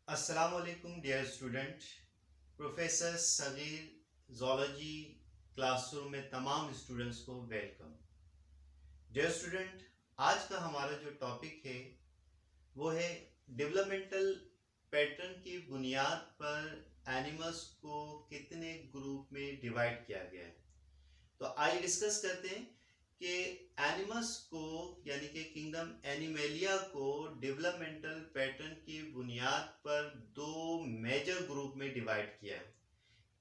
अस्सलाम वालेकुम dear student. Professor Sagir zoology classroom में तमाम स्टूडेंट्स को वेलकम। डियर स्टूडेंट, आज का हमारा जो टॉपिक है वो है डेवलपमेंटल पैटर्न की बुनियाद पर एनिमल्स को कितने ग्रुप में डिवाइड किया गया है। तो आइए डिस्कस करते हैं कि एनिमल्स को यानी कि किंगडम एनिमेलिया को डेवलपमेंटल पैटर्न की बुनियाद पर दो मेजर ग्रुप में डिवाइड किया है।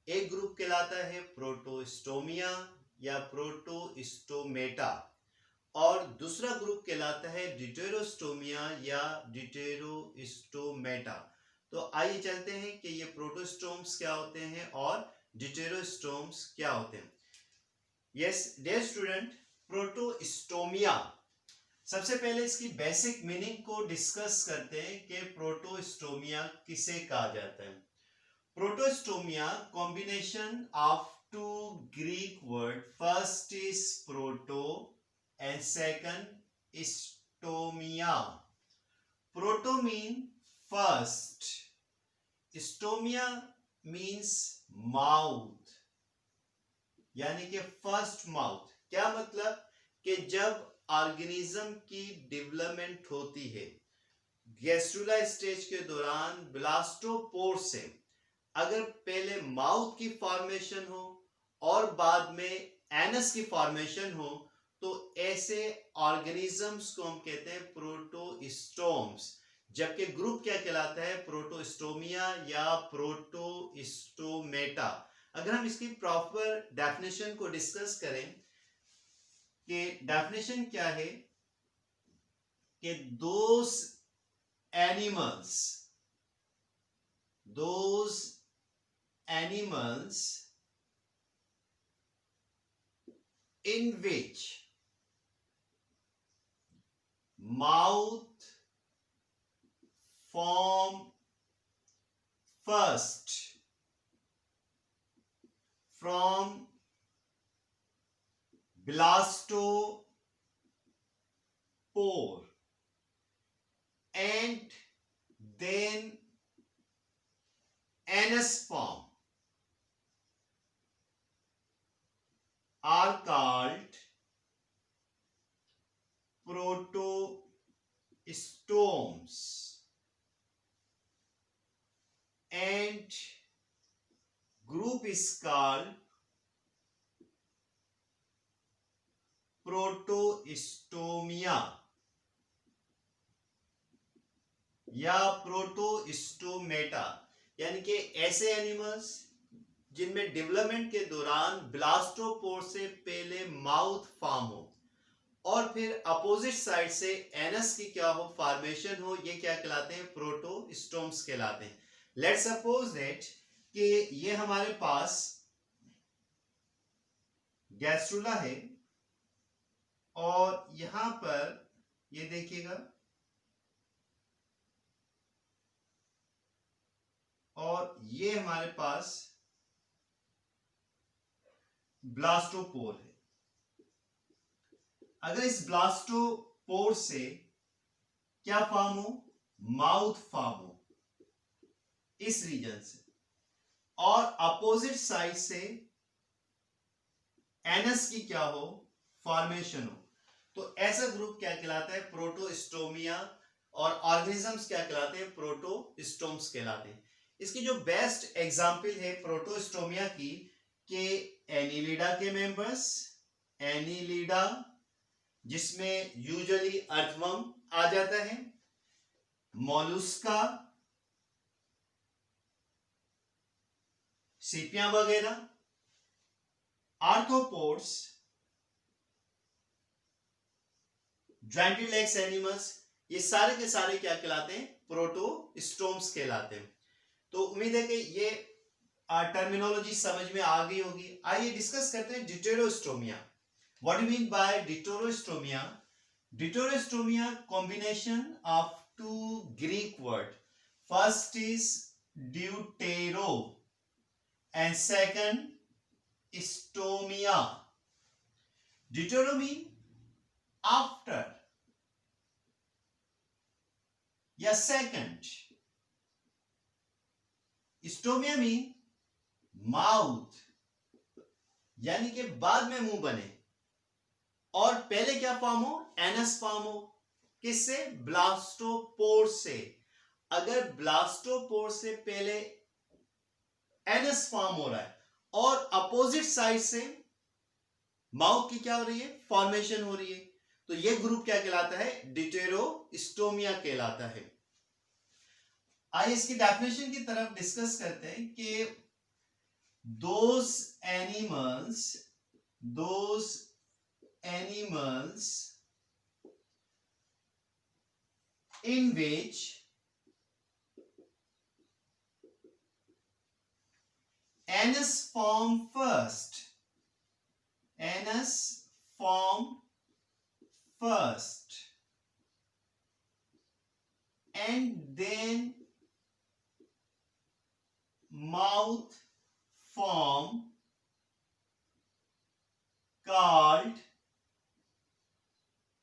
एक ग्रुप कहलाता है प्रोटोस्टोमिया या प्रोटोस्टोमेटा और दूसरा ग्रुप कहलाता है डिटेरोस्टोमिया या डिटेरोस्टोमेटा। तो आइए चलते हैं कि ये प्रोटोस्टोम्स क्या होते हैं और डिटेरोस्टोम्स क्या होते हैं। यस डियर स्टूडेंट, प्रोटोस्टोमिया, सबसे पहले इसकी बेसिक मीनिंग को डिस्कस करते हैं कि प्रोटोस्टोमिया किसे कहा जाता है। Protostomia combination of two Greek word, first is proto and second stomia. Proto mean first, stomia means mouth, यानी कि फर्स्ट माउथ। क्या मतलब कि जब ऑर्गेनिज्म की डेवलपमेंट होती है गैस्ट्रुला स्टेज के दौरान ब्लास्टोपोर से, अगर पहले माउथ की फॉर्मेशन हो और बाद में एनस की फॉर्मेशन हो तो ऐसे ऑर्गेनिजम्स को हम कहते हैं प्रोटोस्टोम्स। जबकि ग्रुप क्या कहलाता है, प्रोटोस्टोमिया या प्रोटोस्टोमेटा। अगर हम इसकी प्रॉपर डेफिनेशन को डिस्कस करें कि डेफिनेशन क्या है कि those animals in which mouth form first from blastopore and then anus form are called protostomes and group is called Protostomia या प्रोटोस्टोमेटा, यानी कि ऐसे एनिमल्स जिनमें डेवलपमेंट के दौरान ब्लास्टोपोर से पहले माउथ फॉर्म हो और फिर अपोजिट साइड से एनस की क्या हो, फॉर्मेशन हो, ये क्या कहलाते हैं, प्रोटोस्टोम्स कहलाते हैं। लेट्स सपोज दैट कि ये हमारे पास गैस्ट्रुला है और यहां पर ये देखिएगा और ये हमारे पास ब्लास्टोपोर है। अगर इस ब्लास्टोपोर से क्या फॉर्म हो, माउथ फॉर्म हो इस रीजन से और अपोजिट साइड से एनस की क्या हो, फॉर्मेशन हो, तो ऐसा ग्रुप क्या कहलाता है, प्रोटोस्टोमिया, और ऑर्गेनिजम्स क्या कहलाते हैं, प्रोटोस्टोम्स कहलाते हैं। इसकी जो बेस्ट एग्जांपल है प्रोटोस्टोमिया की कि एनिलिडा के मेंबर्स, एनिलिडा जिसमें यूजुअली अर्थवर्म आ जाता है, मोलुस्का, सीपियां वगैरह, आर्थ्रोपोड्स, जॉइंटेड लेग्स एनिमल्स, ये सारे के सारे क्या कहलाते हैं, प्रोटोस्टोम्स कहलाते हैं। तो उम्मीद है कि ये टर्मिनोलॉजी समझ में आ गई होगी। आइए डिस्कस करते हैं deuterostomia. What do mean by deuterostomia? Deuterostomia combination of two Greek word, first is deutero and second stomia. Deutero mean after या second, स्टोमिया मीन माउथ, यानी कि बाद में मुंह बने, और पहले क्या फॉर्म हो, एनस फॉर्म हो। किससे, ब्लास्टोपोर से। अगर ब्लास्टोपोर से पहले एनस फॉर्म हो रहा है और अपोजिट साइड से माउथ की क्या हो रही है, फॉर्मेशन हो रही है, तो ये ग्रुप क्या कहलाता है, डिटेरोस्टोमिया कहलाता है। आइए इसकी डेफिनेशन की तरफ डिस्कस करते हैं कि those animals in which anus form first, and then mouth form, called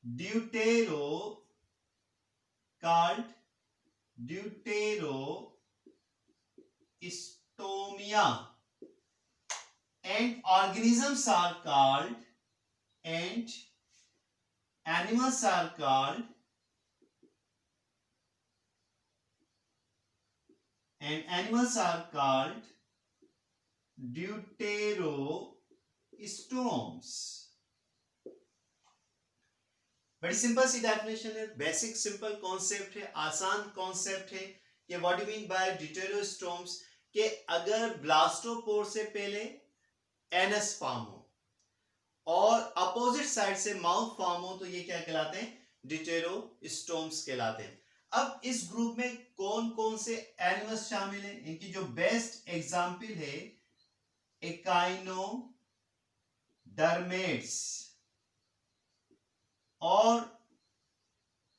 deuterostomia, and organisms are called, and animals are called, deuterostomes। बड़ी सिंपल सी डेफिनेशन है, बेसिक सिंपल कॉन्सेप्ट है, आसान कॉन्सेप्ट है कि व्हाट यू मीन बाय डिटेरोस्टोम्स, कि अगर blastopore से पहले एनस फॉर्म हो और अपोजिट साइड से माउथ फॉर्म हो, तो ये क्या कहलाते हैं, डिटेरोस्टोम्स कहलाते हैं। अब इस ग्रुप में कौन कौन से एनिमल्स शामिल हैं, इनकी जो बेस्ट एग्जाम्पल है, एकाइनोडर्मेट्स और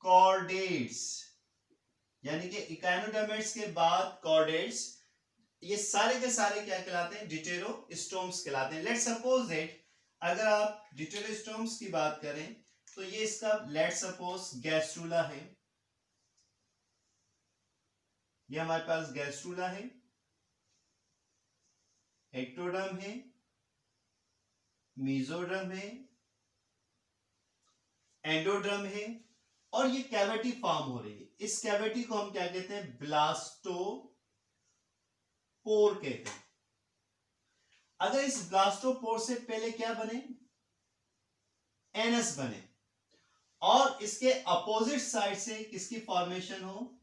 कॉर्डेट्स, यानी कि इकाइनोडर्मेट्स के बाद कॉर्डेट्स, ये सारे के सारे क्या कहलाते हैं, डिटेरोस्टोम्स कहलाते हैं। लेट्स सपोज दैट अगर आप डिटेरोस्टोम्स की बात करें तो ये इसका लेट्स सपोज गैस्ट्रुला है, ये हमारे पास गैस्ट्रुला है, एक्टोडर्म है, मेसोडर्म है, एंडोडर्म है, और ये कैविटी फॉर्म हो रही है। इस कैविटी को हम क्या कहते हैं, ब्लास्टोपोर कहते हैं। अगर इस ब्लास्टोपोर से पहले क्या बने, एनस बने, और इसके अपोजिट साइड से किसकी फॉर्मेशन हो,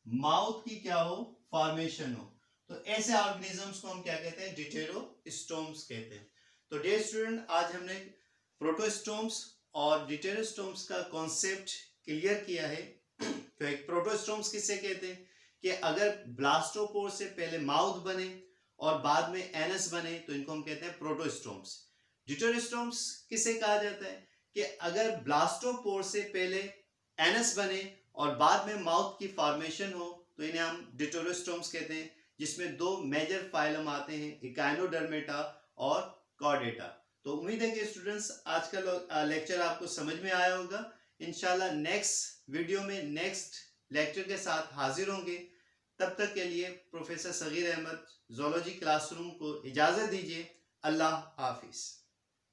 माउथ की क्या हो, फॉर्मेशन हो, तो ऐसे ऑर्गेनिजम्स को हम क्या कहते हैं, डिटेरोस्टोम्स कहते हैं। तो डियर स्टूडेंट, आज हमने प्रोटोस्टोम्स और डिटेरोस्टोम्स का कॉन्सेप्ट क्लियर किया है। तो एक प्रोटोस्टोम्स किसे कहते हैं, कि अगर ब्लास्टोपोर से पहले माउथ बने और बाद में एनस बने, तो इनको हम कहते हैं प्रोटोस्टोम्स। डिटेरोस्टोम्स किसे कहा जाता है, कि अगर ब्लास्टोपोर से पहले एनस बने और बाद में माउथ की फॉर्मेशन हो, तो इन्हें हम डिटेरोस्टोम्स कहते हैं, जिसमें दो मेजर फाइलम आते हैं, इकाइनोडर्मेटा और कॉर्डेटा। तो उम्मीद है कि स्टूडेंट्स आज का लेक्चर आपको समझ में आया होगा। इंशाल्लाह नेक्स्ट वीडियो में नेक्स्ट लेक्चर के साथ हाजिर होंगे। तब तक के लिए professor Sagir Ahmad zoology classroom को इजाज़त दीजिए। अल्लाह हाफिज़।